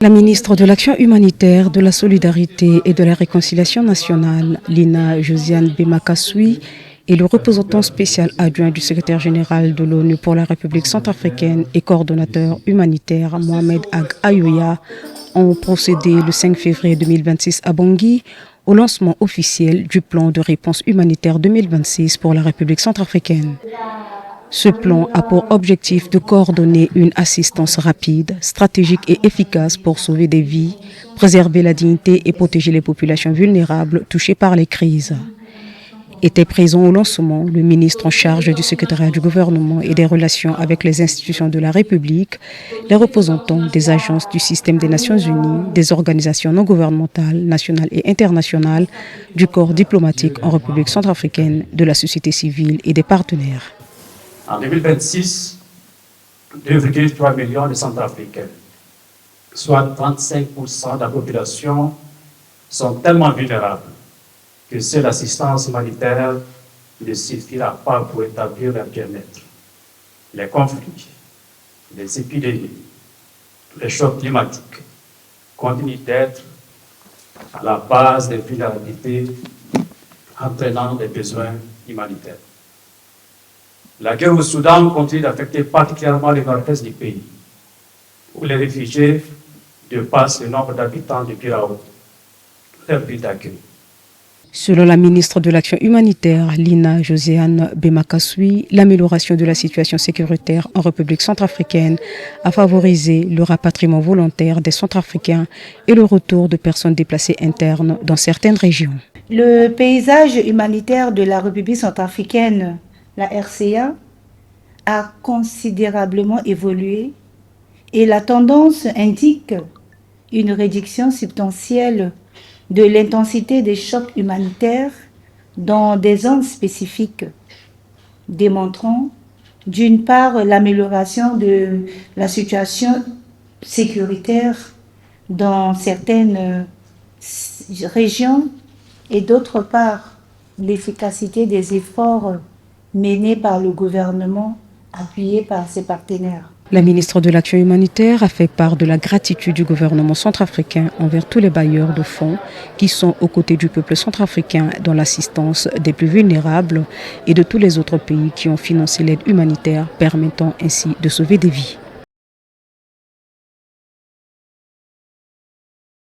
La ministre de l'Action humanitaire, de la solidarité et de la réconciliation nationale, Lina Josiane Bemakassoui, et le représentant spécial adjoint du secrétaire général de l'ONU pour la République centrafricaine et coordonnateur humanitaire Mohamed Ag Ayoya ont procédé le 5 février 2026 à Bangui au lancement officiel du plan de réponse humanitaire 2026 pour la République centrafricaine. Ce plan a pour objectif de coordonner une assistance rapide, stratégique et efficace pour sauver des vies, préserver la dignité et protéger les populations vulnérables touchées par les crises. Était présent au lancement le ministre en charge du secrétariat du gouvernement et des relations avec les institutions de la République, les représentants des agences du système des Nations Unies, des organisations non gouvernementales, nationales et internationales, du corps diplomatique en République centrafricaine, de la société civile et des partenaires. En 2026, 2,3 millions de Centrafricains, soit 35% de la population, sont tellement vulnérables que seule l'assistance humanitaire ne suffira pas pour établir leur bien-être. Les conflits, les épidémies, les chocs climatiques continuent d'être à la base des vulnérabilités entraînant des besoins humanitaires. La guerre au Soudan continue d'affecter particulièrement le nord-est du pays, où les réfugiés dépassent le nombre d'habitants du Pirao, leur but d'accueil. Selon la ministre de l'Action humanitaire, Lina Josiane Bemakassoui, l'amélioration de la situation sécuritaire en République centrafricaine a favorisé le rapatriement volontaire des Centrafricains et le retour de personnes déplacées internes dans certaines régions. Le paysage humanitaire de la République centrafricaine, la RCA, a considérablement évolué et la tendance indique une réduction substantielle de l'intensité des chocs humanitaires dans des zones spécifiques, démontrant d'une part l'amélioration de la situation sécuritaire dans certaines régions et d'autre part l'efficacité des efforts menés par le gouvernement appuyé par ses partenaires. La ministre de l'Action humanitaire a fait part de la gratitude du gouvernement centrafricain envers tous les bailleurs de fonds qui sont aux côtés du peuple centrafricain dans l'assistance des plus vulnérables et de tous les autres pays qui ont financé l'aide humanitaire permettant ainsi de sauver des vies.